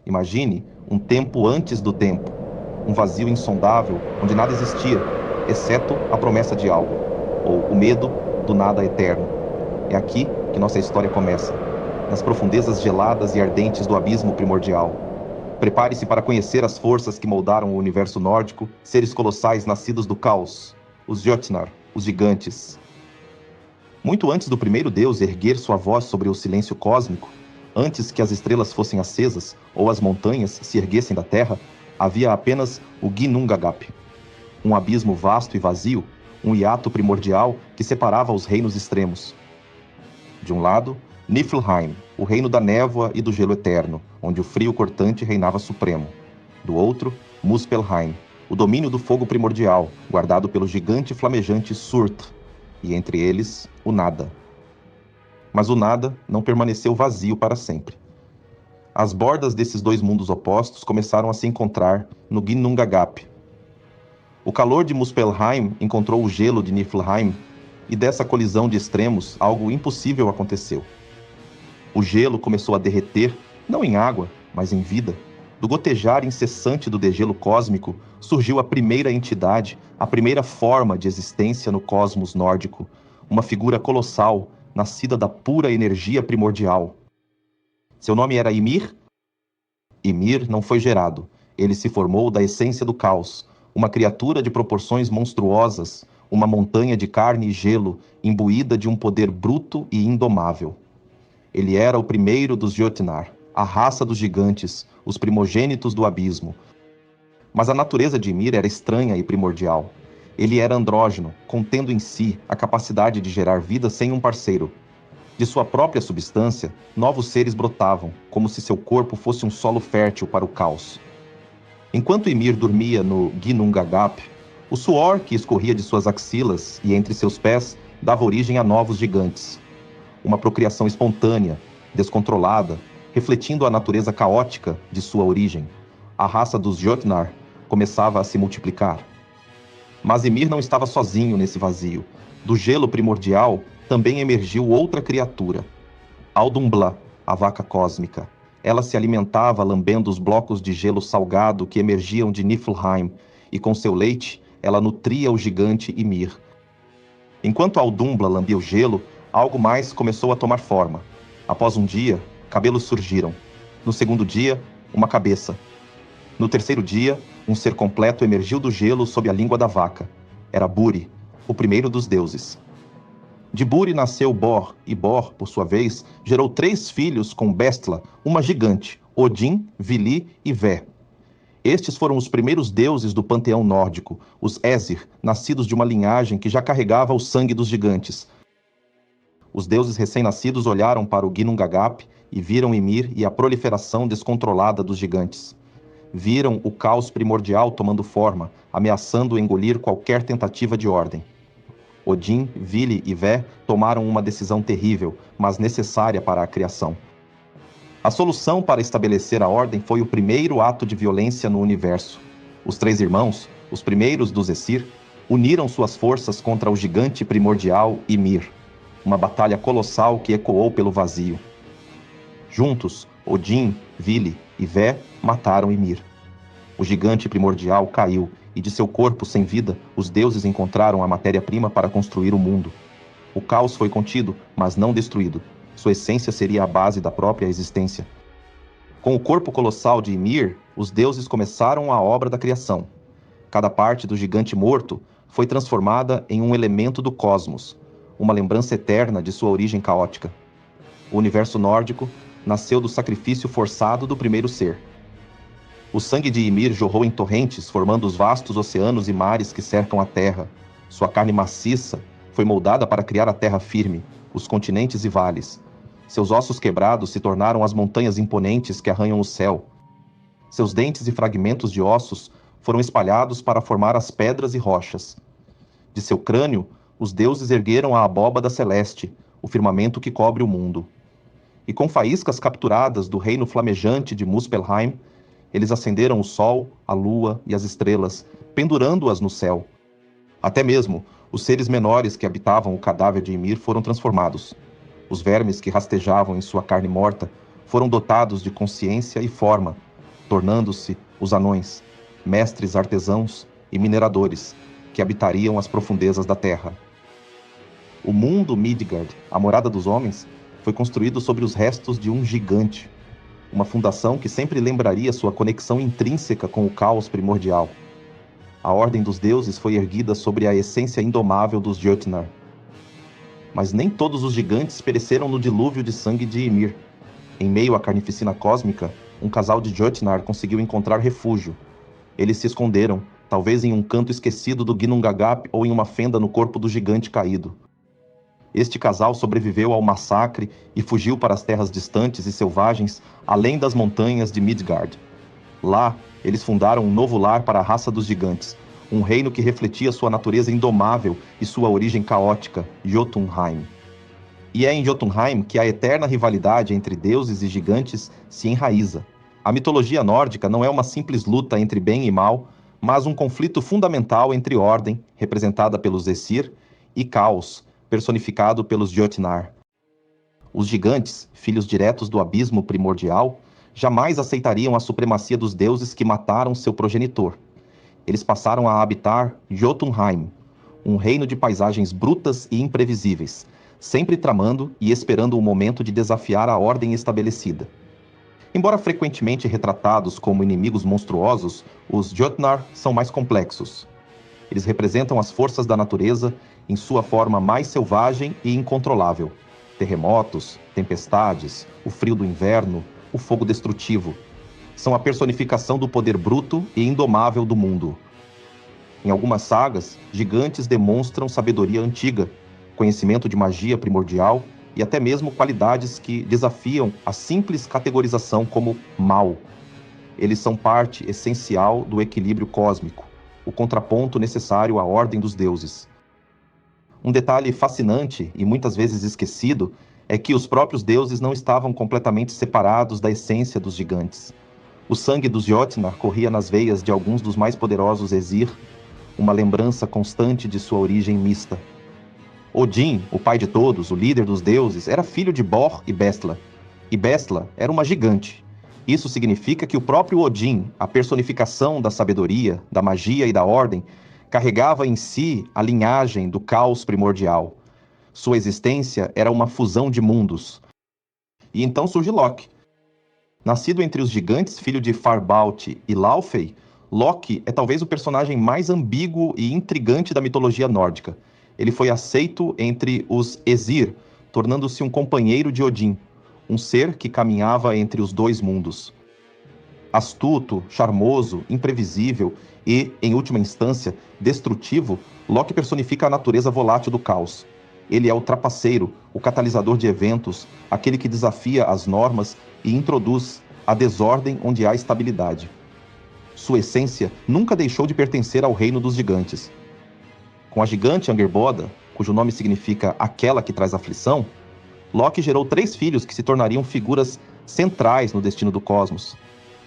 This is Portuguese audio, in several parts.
Imagine um tempo antes do tempo, um vazio insondável onde nada existia, exceto a promessa de algo, ou o medo do nada eterno. É aqui que nossa história começa, nas profundezas geladas e ardentes do abismo primordial. Prepare-se para conhecer as forças que moldaram o universo nórdico, seres colossais nascidos do caos, os Jötnar, os gigantes. Muito antes do primeiro deus erguer sua voz sobre o silêncio cósmico, antes que as estrelas fossem acesas ou as montanhas se erguessem da terra, havia apenas o Ginnungagap, um abismo vasto e vazio, um hiato primordial que separava os reinos extremos. De um lado, Niflheim, o reino da névoa e do gelo eterno, onde o frio cortante reinava supremo. Do outro, Muspelheim, o domínio do fogo primordial, guardado pelo gigante flamejante Surt, e entre eles, o nada. Mas o nada não permaneceu vazio para sempre. As bordas desses dois mundos opostos começaram a se encontrar no Ginnungagap. O calor de Muspelheim encontrou o gelo de Niflheim, e dessa colisão de extremos, algo impossível aconteceu. O gelo começou a derreter, não em água, mas em vida. Do gotejar incessante do degelo cósmico, surgiu a primeira entidade, a primeira forma de existência no cosmos nórdico, uma figura colossal, nascida da pura energia primordial. Seu nome era Ymir? Ymir não foi gerado. Ele se formou da essência do caos, uma criatura de proporções monstruosas, uma montanha de carne e gelo, imbuída de um poder bruto e indomável. Ele era o primeiro dos Jötnar, a raça dos gigantes, os primogênitos do abismo. Mas a natureza de Ymir era estranha e primordial. Ele era andrógeno, contendo em si a capacidade de gerar vida sem um parceiro. De sua própria substância, novos seres brotavam, como se seu corpo fosse um solo fértil para o caos. Enquanto Ymir dormia no Ginnungagap, o suor que escorria de suas axilas e entre seus pés dava origem a novos gigantes. Uma procriação espontânea, descontrolada, refletindo a natureza caótica de sua origem. A raça dos Jötnar começava a se multiplicar. Mas Ymir não estava sozinho nesse vazio. Do gelo primordial também emergiu outra criatura, Audumbla, a vaca cósmica. Ela se alimentava lambendo os blocos de gelo salgado que emergiam de Niflheim, e com seu leite ela nutria o gigante Ymir. Enquanto Audumbla lambia o gelo, algo mais começou a tomar forma. Após um dia, cabelos surgiram. No segundo dia, uma cabeça. No terceiro dia, um ser completo emergiu do gelo sob a língua da vaca. Era Buri, o primeiro dos deuses. De Buri nasceu Bor, e Bor, por sua vez, gerou 3 filhos com Bestla, uma gigante, Odin, Vili e Vé. Estes foram os primeiros deuses do panteão nórdico, os Æsir, nascidos de uma linhagem que já carregava o sangue dos gigantes. Os deuses recém-nascidos olharam para o Ginnungagap e viram Ymir e a proliferação descontrolada dos gigantes. Viram o caos primordial tomando forma, ameaçando engolir qualquer tentativa de ordem. Odin, Vili e Vé tomaram uma decisão terrível, mas necessária para a criação. A solução para estabelecer a ordem foi o primeiro ato de violência no universo. Os 3 irmãos, os primeiros dos Aesir, uniram suas forças contra o gigante primordial Ymir. Uma batalha colossal que ecoou pelo vazio. Juntos, Odin, Vili e Vé mataram Ymir. O gigante primordial caiu, e de seu corpo sem vida, os deuses encontraram a matéria-prima para construir o mundo. O caos foi contido, mas não destruído. Sua essência seria a base da própria existência. Com o corpo colossal de Ymir, os deuses começaram a obra da criação. Cada parte do gigante morto foi transformada em um elemento do cosmos, uma lembrança eterna de sua origem caótica. O universo nórdico nasceu do sacrifício forçado do primeiro ser. O sangue de Ymir jorrou em torrentes, formando os vastos oceanos e mares que cercam a Terra. Sua carne maciça foi moldada para criar a terra firme, os continentes e vales. Seus ossos quebrados se tornaram as montanhas imponentes que arranham o céu. Seus dentes e fragmentos de ossos foram espalhados para formar as pedras e rochas. De seu crânio, os deuses ergueram a abóbada celeste, o firmamento que cobre o mundo. E com faíscas capturadas do reino flamejante de Muspelheim, eles acenderam o sol, a lua e as estrelas, pendurando-as no céu. Até mesmo os seres menores que habitavam o cadáver de Ymir foram transformados. Os vermes que rastejavam em sua carne morta foram dotados de consciência e forma, tornando-se os anões, mestres artesãos e mineradores, que habitariam as profundezas da terra. O mundo Midgard, a morada dos homens, foi construído sobre os restos de um gigante, uma fundação que sempre lembraria sua conexão intrínseca com o caos primordial. A ordem dos deuses foi erguida sobre a essência indomável dos Jötnar. Mas nem todos os gigantes pereceram no dilúvio de sangue de Ymir. Em meio à carnificina cósmica, um casal de Jötnar conseguiu encontrar refúgio. Eles se esconderam, talvez em um canto esquecido do Ginnungagap ou em uma fenda no corpo do gigante caído. Este casal sobreviveu ao massacre e fugiu para as terras distantes e selvagens, além das montanhas de Midgard. Lá, eles fundaram um novo lar para a raça dos gigantes, um reino que refletia sua natureza indomável e sua origem caótica, Jotunheim. E é em Jotunheim que a eterna rivalidade entre deuses e gigantes se enraiza. A mitologia nórdica não é uma simples luta entre bem e mal, mas um conflito fundamental entre ordem, representada pelos Aesir, e caos, personificado pelos Jötnar. Os gigantes, filhos diretos do abismo primordial, jamais aceitariam a supremacia dos deuses que mataram seu progenitor. Eles passaram a habitar Jotunheim, um reino de paisagens brutas e imprevisíveis, sempre tramando e esperando o momento de desafiar a ordem estabelecida. Embora frequentemente retratados como inimigos monstruosos, os Jötnar são mais complexos. Eles representam as forças da natureza em sua forma mais selvagem e incontrolável. Terremotos, tempestades, o frio do inverno, o fogo destrutivo. São a personificação do poder bruto e indomável do mundo. Em algumas sagas, gigantes demonstram sabedoria antiga, conhecimento de magia primordial e até mesmo qualidades que desafiam a simples categorização como mal. Eles são parte essencial do equilíbrio cósmico, o contraponto necessário à ordem dos deuses. Um detalhe fascinante e muitas vezes esquecido é que os próprios deuses não estavam completamente separados da essência dos gigantes. O sangue dos Jötnar corria nas veias de alguns dos mais poderosos Aesir, uma lembrança constante de sua origem mista. Odin, o pai de todos, o líder dos deuses, era filho de Bor e Bestla. E Bestla era uma gigante. Isso significa que o próprio Odin, a personificação da sabedoria, da magia e da ordem, carregava em si a linhagem do caos primordial. Sua existência era uma fusão de mundos. E então surge Loki. Nascido entre os gigantes, filho de Farbauti e Laufey, Loki é talvez o personagem mais ambíguo e intrigante da mitologia nórdica. Ele foi aceito entre os Aesir, tornando-se um companheiro de Odin, um ser que caminhava entre os dois mundos. Astuto, charmoso, imprevisível e, em última instância, destrutivo, Loki personifica a natureza volátil do caos. Ele é o trapaceiro, o catalisador de eventos, aquele que desafia as normas e introduz a desordem onde há estabilidade. Sua essência nunca deixou de pertencer ao reino dos gigantes. Com a gigante Angerboda, cujo nome significa aquela que traz aflição, Loki gerou 3 filhos que se tornariam figuras centrais no destino do cosmos,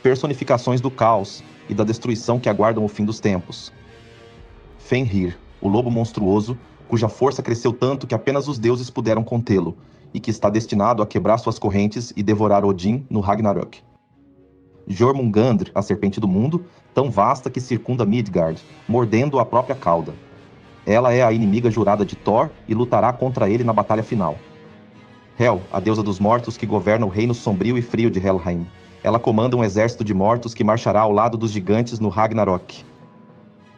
personificações do caos e da destruição que aguardam o fim dos tempos. Fenrir, o lobo monstruoso, cuja força cresceu tanto que apenas os deuses puderam contê-lo, e que está destinado a quebrar suas correntes e devorar Odin no Ragnarok. Jormungandr, a serpente do mundo, tão vasta que circunda Midgard, mordendo a própria cauda. Ela é a inimiga jurada de Thor e lutará contra ele na batalha final. Hel, a deusa dos mortos que governa o reino sombrio e frio de Helheim. Ela comanda um exército de mortos que marchará ao lado dos gigantes no Ragnarok.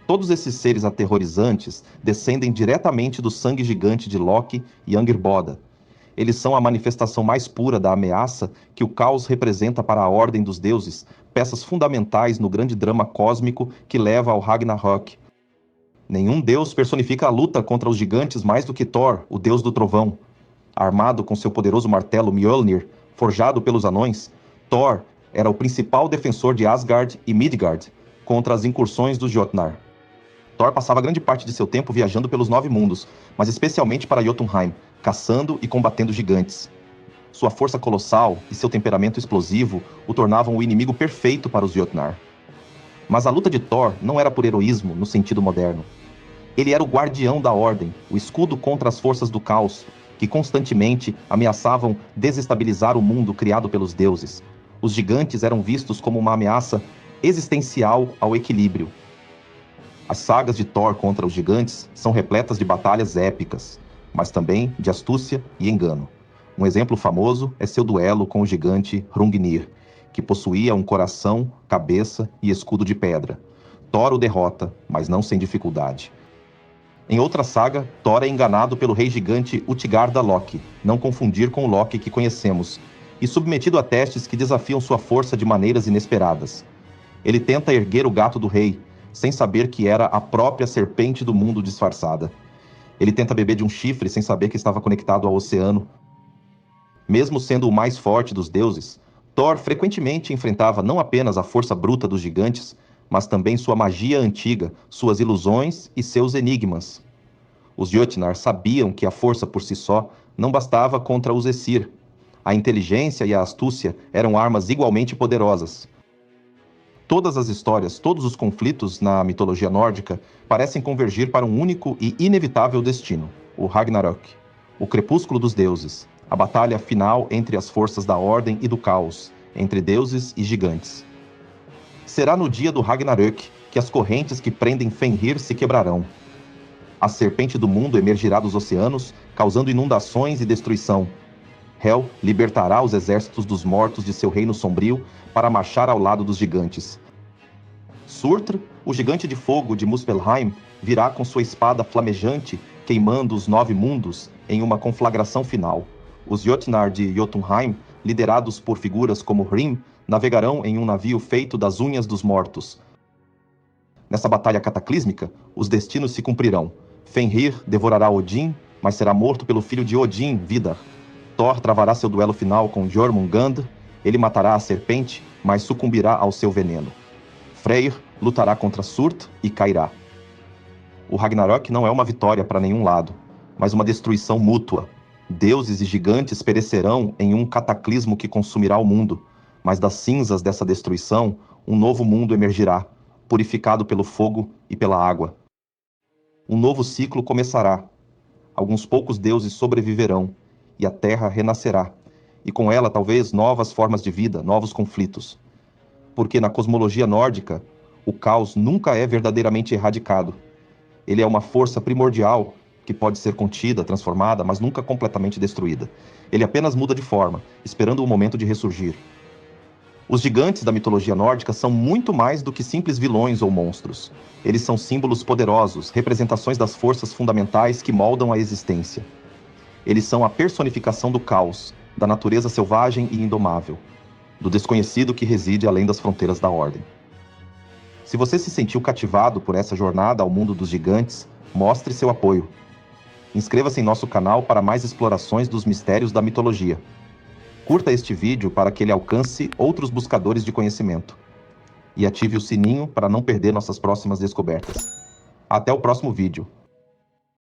Todos esses seres aterrorizantes descendem diretamente do sangue gigante de Loki e Angerboda. Eles são a manifestação mais pura da ameaça que o caos representa para a ordem dos deuses, peças fundamentais no grande drama cósmico que leva ao Ragnarok. Nenhum deus personifica a luta contra os gigantes mais do que Thor, o deus do trovão. Armado com seu poderoso martelo Mjolnir, forjado pelos anões, Thor era o principal defensor de Asgard e Midgard contra as incursões dos Jötnar. Thor passava grande parte de seu tempo viajando pelos 9 mundos, mas especialmente para Jotunheim, caçando e combatendo gigantes. Sua força colossal e seu temperamento explosivo o tornavam o inimigo perfeito para os Jötnar. Mas a luta de Thor não era por heroísmo no sentido moderno. Ele era o guardião da ordem, o escudo contra as forças do caos, que constantemente ameaçavam desestabilizar o mundo criado pelos deuses. Os gigantes eram vistos como uma ameaça existencial ao equilíbrio. As sagas de Thor contra os gigantes são repletas de batalhas épicas, mas também de astúcia e engano. Um exemplo famoso é seu duelo com o gigante Hrungnir, que possuía um coração, cabeça e escudo de pedra. Thor o derrota, mas não sem dificuldade. Em outra saga, Thor é enganado pelo rei gigante Utgarda-Loki, não confundir com o Loki que conhecemos, e submetido a testes que desafiam sua força de maneiras inesperadas. Ele tenta erguer o gato do rei, sem saber que era a própria serpente do mundo disfarçada. Ele tenta beber de um chifre sem saber que estava conectado ao oceano. Mesmo sendo o mais forte dos deuses, Thor frequentemente enfrentava não apenas a força bruta dos gigantes, mas também sua magia antiga, suas ilusões e seus enigmas. Os Jotnar sabiam que a força por si só não bastava contra os Aesir. A inteligência e a astúcia eram armas igualmente poderosas. Todas as histórias, todos os conflitos na mitologia nórdica parecem convergir para um único e inevitável destino, o Ragnarök, o crepúsculo dos deuses, a batalha final entre as forças da ordem e do caos, entre deuses e gigantes. Será no dia do Ragnarök que as correntes que prendem Fenrir se quebrarão. A serpente do mundo emergirá dos oceanos, causando inundações e destruição. Hel libertará os exércitos dos mortos de seu reino sombrio para marchar ao lado dos gigantes. Surtr, o gigante de fogo de Muspelheim, virá com sua espada flamejante, queimando os 9 mundos em uma conflagração final. Os Jotnar de Jotunheim, liderados por figuras como Hrym, navegarão em um navio feito das unhas dos mortos. Nessa batalha cataclísmica, os destinos se cumprirão. Fenrir devorará Odin, mas será morto pelo filho de Odin, Vidar. Thor travará seu duelo final com Jormungand. Ele matará a serpente, mas sucumbirá ao seu veneno. Freyr lutará contra Surtr e cairá. O Ragnarök não é uma vitória para nenhum lado, mas uma destruição mútua. Deuses e gigantes perecerão em um cataclismo que consumirá o mundo, mas das cinzas dessa destruição, um novo mundo emergirá, purificado pelo fogo e pela água. Um novo ciclo começará. Alguns poucos deuses sobreviverão, e a terra renascerá, e com ela talvez novas formas de vida, novos conflitos. Porque na cosmologia nórdica, o caos nunca é verdadeiramente erradicado. Ele é uma força primordial que pode ser contida, transformada, mas nunca completamente destruída. Ele apenas muda de forma, esperando o momento de ressurgir. Os gigantes da mitologia nórdica são muito mais do que simples vilões ou monstros. Eles são símbolos poderosos, representações das forças fundamentais que moldam a existência. Eles são a personificação do caos, da natureza selvagem e indomável, do desconhecido que reside além das fronteiras da ordem. Se você se sentiu cativado por essa jornada ao mundo dos gigantes, mostre seu apoio. Inscreva-se em nosso canal para mais explorações dos mistérios da mitologia. Curta este vídeo para que ele alcance outros buscadores de conhecimento. E ative o sininho para não perder nossas próximas descobertas. Até o próximo vídeo.